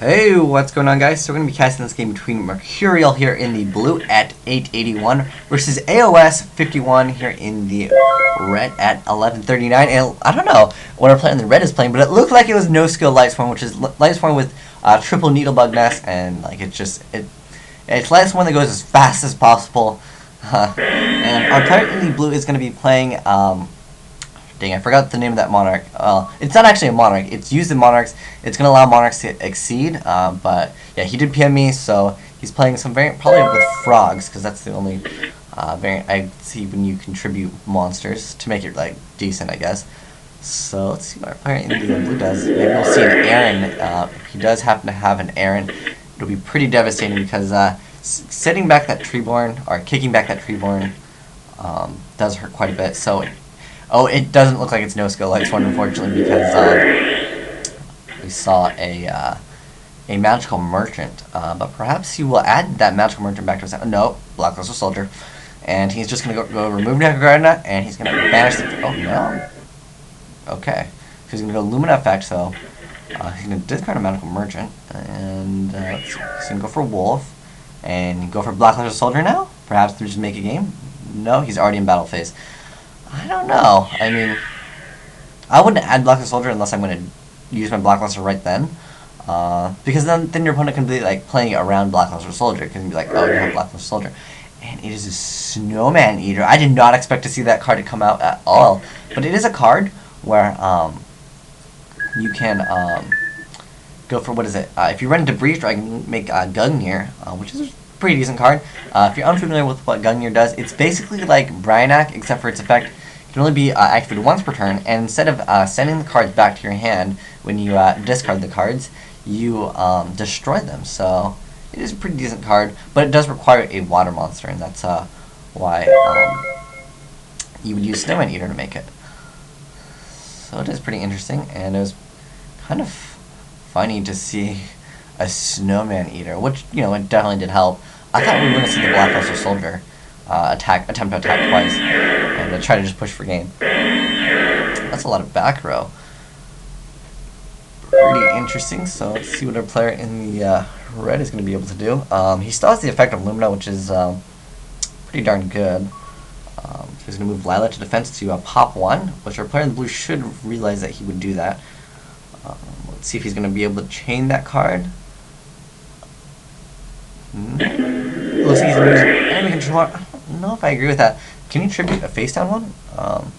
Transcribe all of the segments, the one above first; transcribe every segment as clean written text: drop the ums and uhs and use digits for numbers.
Hey, what's going on, guys? So we're going to be casting this game between Mercurial here in the blue at 881 versus AOS 51 here in the red at 1139. And I don't know what our player in the red is playing, but it looked like it was no skill Lightsworn, which is Lightsworn with triple needlebug nest, and like it's Lightsworn that goes as fast as possible. And our player in the blue is going to be playing. Dang, I forgot the name of that Monarch. It's not actually a Monarch. It's used in Monarchs. It's going to allow Monarchs to exceed. But yeah, he did PM me, so he's playing some variant, probably with frogs, because that's the only variant I see when you contribute monsters to make it like decent, I guess. So let's see what our player in the blue does. Maybe we'll see an Aaron. If he does happen to have an Aaron, it'll be pretty devastating because setting back that Treeborn, or kicking back that Treeborn, does hurt quite a bit. So. Oh, it doesn't look like it's no skill Lightsworn, unfortunately, because we saw a magical merchant. But perhaps he will add that magical merchant back to his. No, Blackluster Soldier, and he's just gonna go remove Necrogardna, and he's gonna banish the. Oh no. Okay, so he's gonna go Lumina effect. So he's gonna discard a magical merchant, and he's gonna go for Wolf, and go for Blackluster Soldier now. Perhaps to just make a game. No, he's already in battle phase. I don't know. I mean, I wouldn't add Blackluster Soldier unless I'm going to use my Blackluster right then. Because then your opponent can be like playing around Blackluster Soldier. Because he'd be like, oh, you have Blackluster Soldier. And it is a Snowman Eater. I did not expect to see that card to come out at all. But it is a card where you can go for, what is it? If you run into Breeze Dragon, make Gungnir, which is a pretty decent card. If you're unfamiliar with what Gungnir does, it's basically like Bryanak, except for its effect can only be activated once per turn, and instead of sending the cards back to your hand when you discard the cards, you destroy them. So it is a pretty decent card, but it does require a water monster, and that's why you would use Snowman Eater to make it. So it is pretty interesting, and it was kind of funny to see a Snowman Eater, which, you know, it definitely did help. I thought we were going to see the Blackluster Soldier attempt to attack twice, and try to just push for game. That's a lot of back row. Pretty interesting, so let's see what our player in the red is going to be able to do. He still has the effect of Lumina, which is pretty darn good. So he's going to move Lila to defense to pop 1, which our player in the blue should realize that he would do that. Let's see if he's going to be able to chain that card. It looks like he's using enemy control. I don't know if I agree with that. Can you tribute a face down one? Oh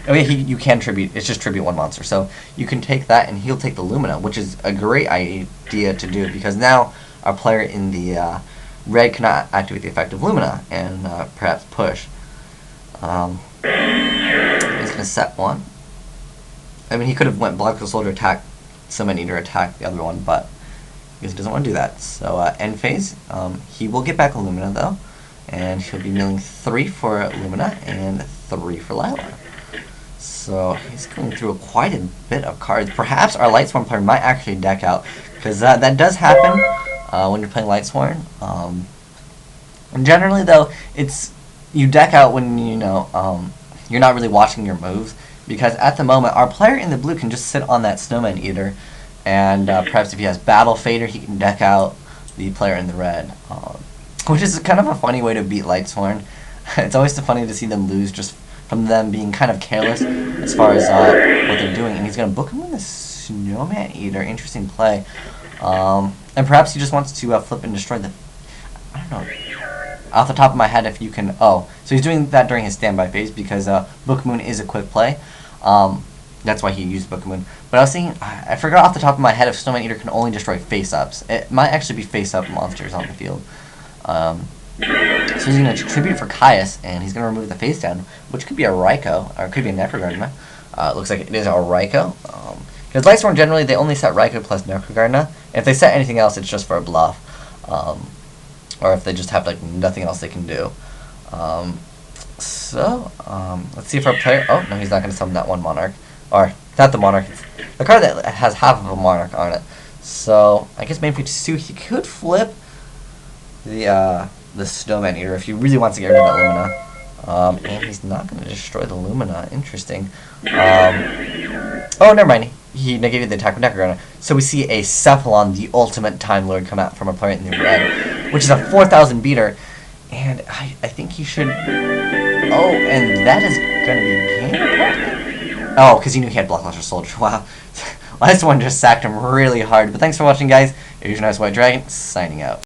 yeah, you can tribute. It's just tribute one monster. So you can take that, and he'll take the Lumina, which is a great idea to do because now our player in the red cannot activate the effect of Lumina and perhaps push. He's gonna set one. I mean, he could have went Blackluster Soldier attack, Snowman Eater attack the other one, but because he doesn't want to do that. So end phase, he will get back a Lumina though, and he'll be milling 3 for Lumina and 3 for Lila. So he's going through quite a bit of cards. Perhaps our Lightsworn player might actually deck out, because that does happen when you're playing Lightsworn. And generally though, you deck out when you're not really watching your moves, because at the moment our player in the blue can just sit on that Snowman Eater. And perhaps if he has Battle Fader, he can deck out the player in the red. Which is kind of a funny way to beat Lightsworn. It's always funny to see them lose just from them being kind of careless as far as what they're doing. And he's going to book him with the Snowman Eater. Interesting play. And perhaps he just wants to flip and destroy the... I don't know. Off the top of my head, if you can... Oh, so he's doing that during his standby phase because Book Moon is a quick play. That's why he used Book Moon. But I was thinking, I forgot off the top of my head if Snowman Eater can only destroy face-ups. It might actually be face-up monsters on the field. So he's going to tribute for Caius, and he's going to remove the face down, which could be a Raikou, or it could be a Necrogardna. Looks like it is a Raikou. Because Lightsworn generally, they only set Raikou plus Necrogardna. If they set anything else, it's just for a bluff. Or if they just have like nothing else they can do. Let's see if our player... Oh, no, he's not going to summon that one Monarch. Or, not the Monarch. It's the card that has half of a Monarch on it. So, I guess maybe he could flip the Snowman Eater if he really wants to get rid of that Lumina. And he's not going to destroy the Lumina. Interesting. Oh, never mind. he negated the attack with Necrogrunner. So we see a Cephalon, the ultimate Time Lord, come out from a player in the red, which is a 4,000 beater. And I think he should... Oh, and that is going to be game, apparently? Oh, because he knew he had Blockbuster Soldier. Wow. Lightsworn just sacked him really hard. But thanks for watching, guys. Here's your nice white dragon, signing out.